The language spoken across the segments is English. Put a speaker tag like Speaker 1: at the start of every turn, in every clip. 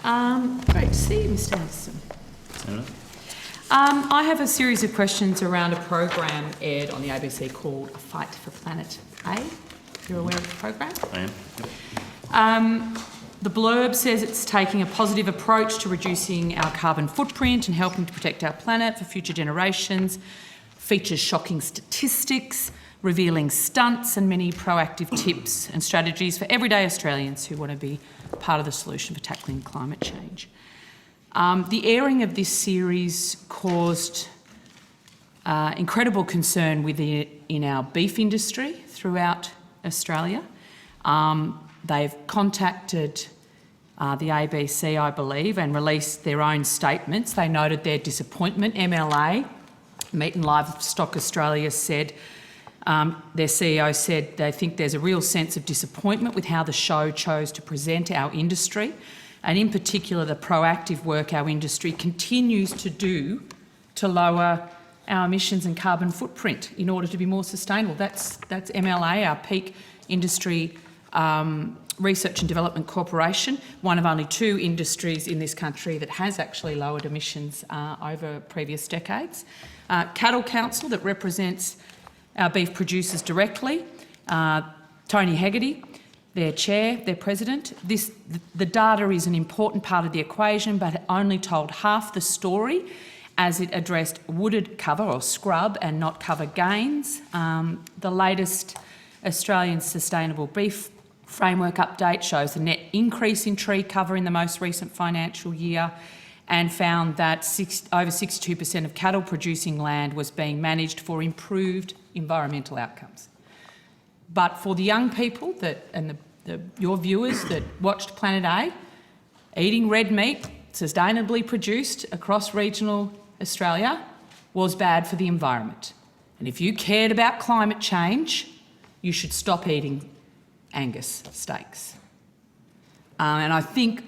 Speaker 1: Great to see you, Mr. Anderson. I have a series of questions around a program aired on the ABC called A Fight for Planet A. You're aware of the program?
Speaker 2: I am. Yep.
Speaker 1: The blurb says it's taking a positive approach to reducing our carbon footprint and helping to protect our planet for future generations, features shocking statistics, revealing stunts and many proactive tips and strategies for everyday Australians who want to be part of the solution for tackling climate change. The airing of this series caused incredible concern in our beef industry throughout Australia. They've contacted the ABC, I believe, and released their own statements. They noted their disappointment. MLA, Meat and Livestock Australia, said, their CEO said they think there's a real sense of disappointment with how the show chose to present our industry, and in particular the proactive work our industry continues to do to lower our emissions and carbon footprint in order to be more sustainable. That's MLA, our peak industry research and development corporation, one of only 2 industries in this country that has actually lowered emissions over previous decades. Cattle Council, that represents our beef producers directly, Tony Hegarty, their chair, their president. The data is an important part of the equation, but it only told half the story, as it addressed wooded cover or scrub and not cover gains. The latest Australian Sustainable Beef Framework update shows a net increase in tree cover in the most recent financial year, and found that over 62% of cattle producing land was being managed for improved environmental outcomes. But for the young people your viewers that watched Planet A, eating red meat sustainably produced across regional Australia was bad for the environment. And if you cared about climate change, you should stop eating Angus steaks. And I think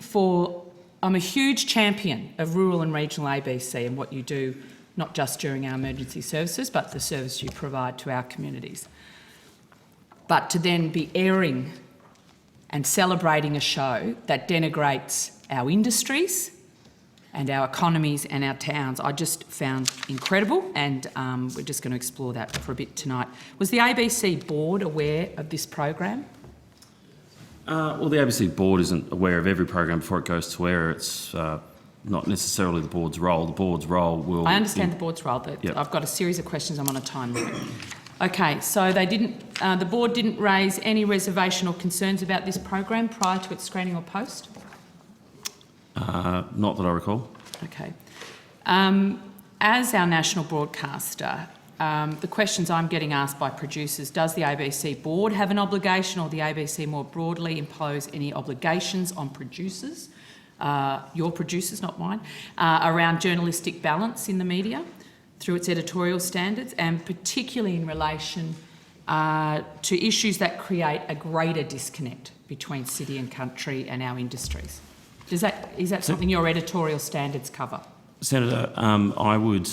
Speaker 1: I'm a huge champion of rural and regional ABC and what you do, not just during our emergency services, but the service you provide to our communities. But to then be airing and celebrating a show that denigrates our industries and our economies and our towns, I just found incredible, and we're just going to explore that for a bit tonight. Was the ABC board aware of this program?
Speaker 2: Well, the ABC board isn't aware of every program before it goes to air. It's not necessarily the board's role. The board's role will...
Speaker 1: I understand the board's role, but yep. I've got a series of questions. I'm on a time limit. Okay, so the board didn't raise any reservation or concerns about this program prior to its screening or post?
Speaker 2: Not that I recall.
Speaker 1: Okay. As our national broadcaster, the questions I'm getting asked by producers: does the ABC board have an obligation, or the ABC more broadly impose any obligations on producers, your producers, not mine, around journalistic balance in the media through its editorial standards, and particularly in relation to issues that create a greater disconnect between city and country and our industries? Is that something your editorial standards cover?
Speaker 2: Senator, I would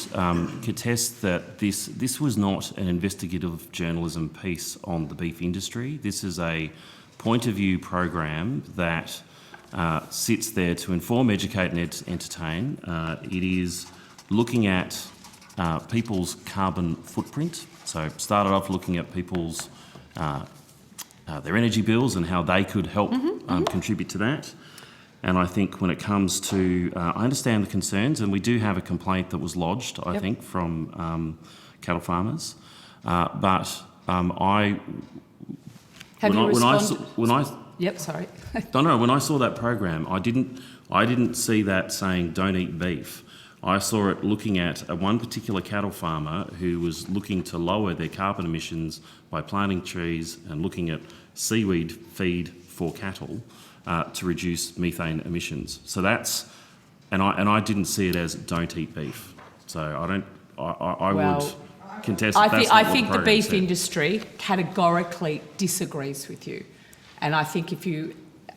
Speaker 2: contest that this was not an investigative journalism piece on the beef industry. This is a point of view program that sits there to inform, educate and entertain. It is looking at people's carbon footprint. So started off looking at people's their energy bills and how they could help contribute to that. And I think when it comes to, I understand the concerns, and we do have a complaint that was lodged, I think, from cattle farmers. But I...
Speaker 1: Have you responded?
Speaker 2: When I
Speaker 1: No,
Speaker 2: when I saw that program, I didn't see that saying don't eat beef. I saw it looking at one particular cattle farmer who was looking to lower their carbon emissions by planting trees and looking at seaweed feed for cattle to reduce methane emissions. So that's, and I didn't see it as don't eat beef. So I would contest that.
Speaker 1: I think the beef industry categorically disagrees with you, and I think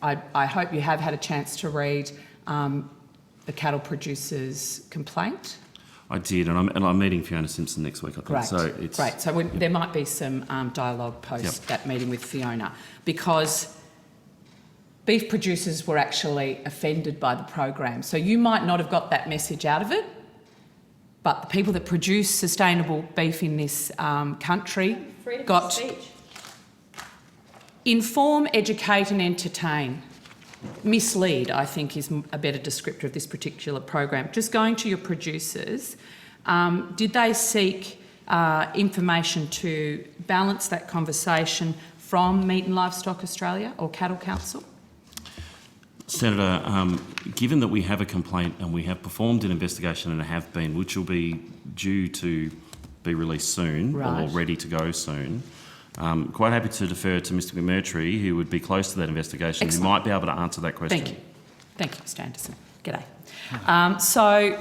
Speaker 1: I hope you have had a chance to read the cattle producers' complaint.
Speaker 2: I did, and I'm meeting Fiona Simpson next week, I think.
Speaker 1: Great.
Speaker 2: So it's
Speaker 1: great. So there might be some dialogue post that meeting with Fiona, because beef producers were actually offended by the program. So you might not have got that message out of it, but the people that produce sustainable beef in this country got inform, educate and entertain. Mislead, I think, is a better descriptor of this particular program. Just going to your producers, did they seek information to balance that conversation from Meat and Livestock Australia or Cattle Council?
Speaker 2: Senator, given that we have a complaint and we have performed an investigation and have been, which will be due to be released soon or ready to go soon, quite happy to defer to Mr McMurtry, who would be close to that investigation.
Speaker 1: Excellent.
Speaker 2: Who might be able to answer that question.
Speaker 1: Thank you. Thank you, Mr Anderson. G'day. So,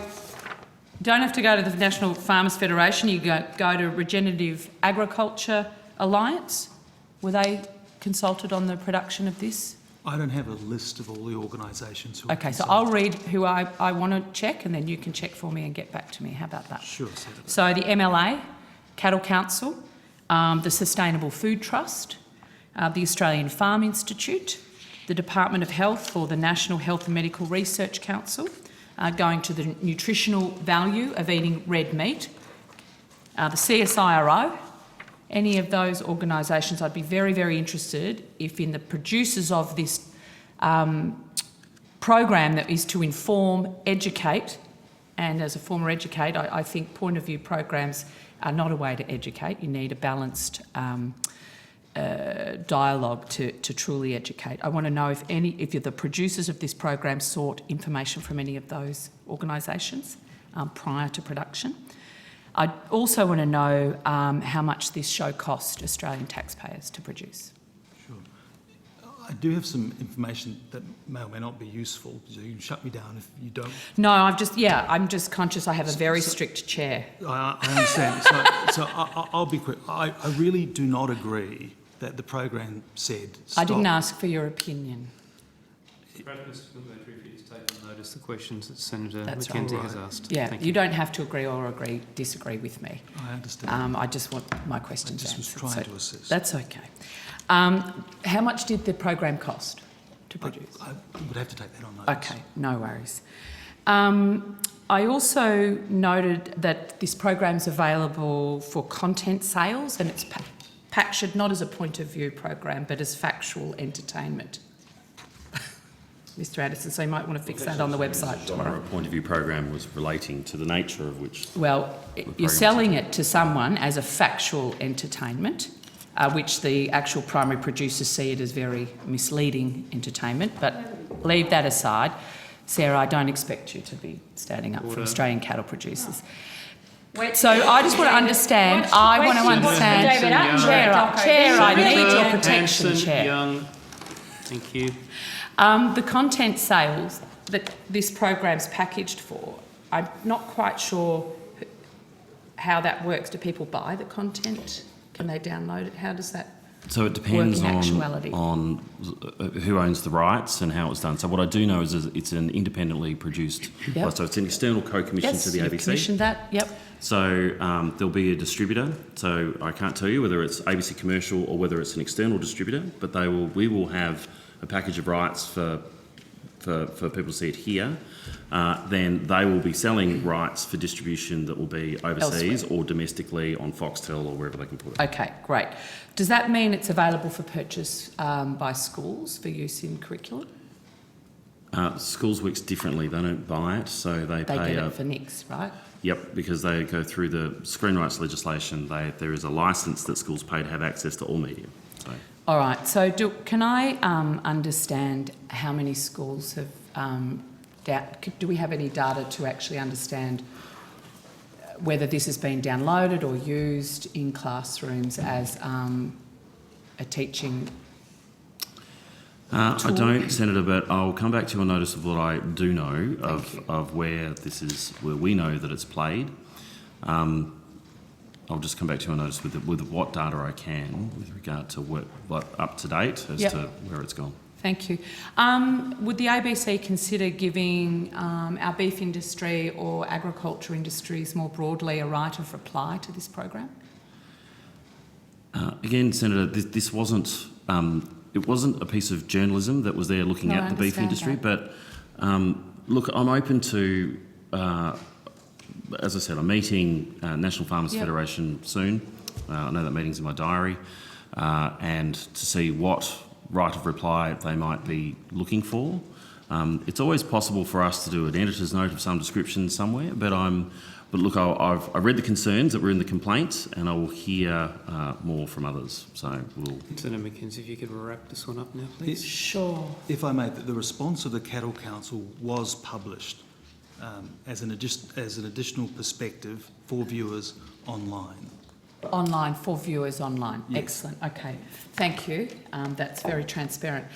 Speaker 1: don't have to go to the National Farmers Federation. You go to Regenerative Agriculture Alliance. Were they consulted on the production of this?
Speaker 3: I don't have a list of all the organisations who are
Speaker 1: Okay, so
Speaker 3: consulted.
Speaker 1: I'll read who I want to check and then you can check for me and get back to me. How about that?
Speaker 3: Sure, Senator.
Speaker 1: So the MLA, Cattle Council, the Sustainable Food Trust, the Australian Farm Institute, the Department of Health or the National Health and Medical Research Council, going to the nutritional value of eating red meat, the CSIRO, any of those organisations. I'd be very, very interested if in the producers of this program that is to inform, educate, and as a former educator, I think point of view programs are not a way to educate. You need a balanced dialogue to truly educate. I want to know if you're the producers of this program sought information from any of those organisations prior to production. I also want to know how much this show cost Australian taxpayers to produce.
Speaker 3: Sure. I do have some information that may or may not be useful, so you can shut me down if you don't.
Speaker 1: No, I'm just conscious I have a very strict chair.
Speaker 3: I understand. so I'll be quick. I really do not agree that the program said stop.
Speaker 1: I didn't ask for your opinion.
Speaker 4: Perhaps Mr McMurtry, if you just take on notice the questions that Senator
Speaker 1: That's
Speaker 4: McKenzie
Speaker 1: right.
Speaker 4: has asked.
Speaker 1: Yeah,
Speaker 4: Thank
Speaker 1: you don't have to agree or disagree with me.
Speaker 3: I understand.
Speaker 1: I just want my questions
Speaker 3: I just was
Speaker 1: answered.
Speaker 3: trying to assist.
Speaker 1: That's okay. How much did the program cost to produce?
Speaker 3: I would have to take that on notice.
Speaker 1: Okay, no worries. I also noted that this program's available for content sales and it's packaged not as a point of view program but as factual entertainment. Mr Anderson, so you might want to fix that on the website tomorrow.
Speaker 2: Our point of view program was relating to the nature of which...
Speaker 1: Well, you're selling it to someone as a factual entertainment, which the actual primary producers see it as very misleading entertainment, but leave that aside. Sarah, I don't expect you to be standing up for Australian cattle producers. So I just want to understand, Chair, I need your protection,
Speaker 4: Hanson,
Speaker 1: Chair.
Speaker 4: Young, thank you.
Speaker 1: The content sales that this program's packaged for, I'm not quite sure how that works. Do people buy the content? Can they download it? How does that
Speaker 2: So it depends
Speaker 1: work in actuality?
Speaker 2: on who owns the rights and how it's done. So what I do know is it's an independently produced...
Speaker 1: Yep.
Speaker 2: So it's an external co-commission to the
Speaker 1: you've
Speaker 2: ABC.
Speaker 1: commissioned that, yep.
Speaker 2: So there'll be a distributor. So I can't tell you whether it's ABC Commercial or whether it's an external distributor, but we will have a package of rights for people to see it here. Then they will be selling rights for distribution that will be overseas or domestically on Foxtel or wherever they can put it.
Speaker 1: Okay, great. Does that mean it's available for purchase by schools for use in curriculum?
Speaker 2: Schools works differently. They don't buy it, so they
Speaker 1: They
Speaker 2: pay
Speaker 1: get it for nix, right?
Speaker 2: Yep, because they go through the screen rights legislation. There is a licence that schools pay to have access to all media. So.
Speaker 1: All right, so can I understand how many schools have... do we have any data to actually understand whether this has been downloaded or used in classrooms as a teaching
Speaker 2: I don't, Senator, but I'll come back to your notice of what I do know of where we know that it's played. I'll just come back to your notice with what data I can with regard to what up to date as to where it's gone.
Speaker 1: Thank you. Would the ABC consider giving our beef industry or agriculture industries more broadly a right of reply to this program?
Speaker 2: Again, Senator, this wasn't it wasn't a piece of journalism that was there looking
Speaker 1: No, I
Speaker 2: at the beef
Speaker 1: understand
Speaker 2: industry,
Speaker 1: that.
Speaker 2: but look, I'm open to, as I said, I'm meeting National Farmers
Speaker 1: Yep.
Speaker 2: Federation soon. I know that meeting's in my diary, and to see what right of reply they might be looking for. It's always possible for us to do an editor's note of some description somewhere, but look, I've read the concerns that were in the complaint, and I will hear more from others. So we'll.
Speaker 4: Senator McKenzie, if you could wrap this one up now, please.
Speaker 1: Sure.
Speaker 3: If I may, the response of the Cattle Council was published as an additional perspective for viewers online.
Speaker 1: Online, for viewers online.
Speaker 3: Yes.
Speaker 1: Excellent. Okay. Thank you. That's very transparent.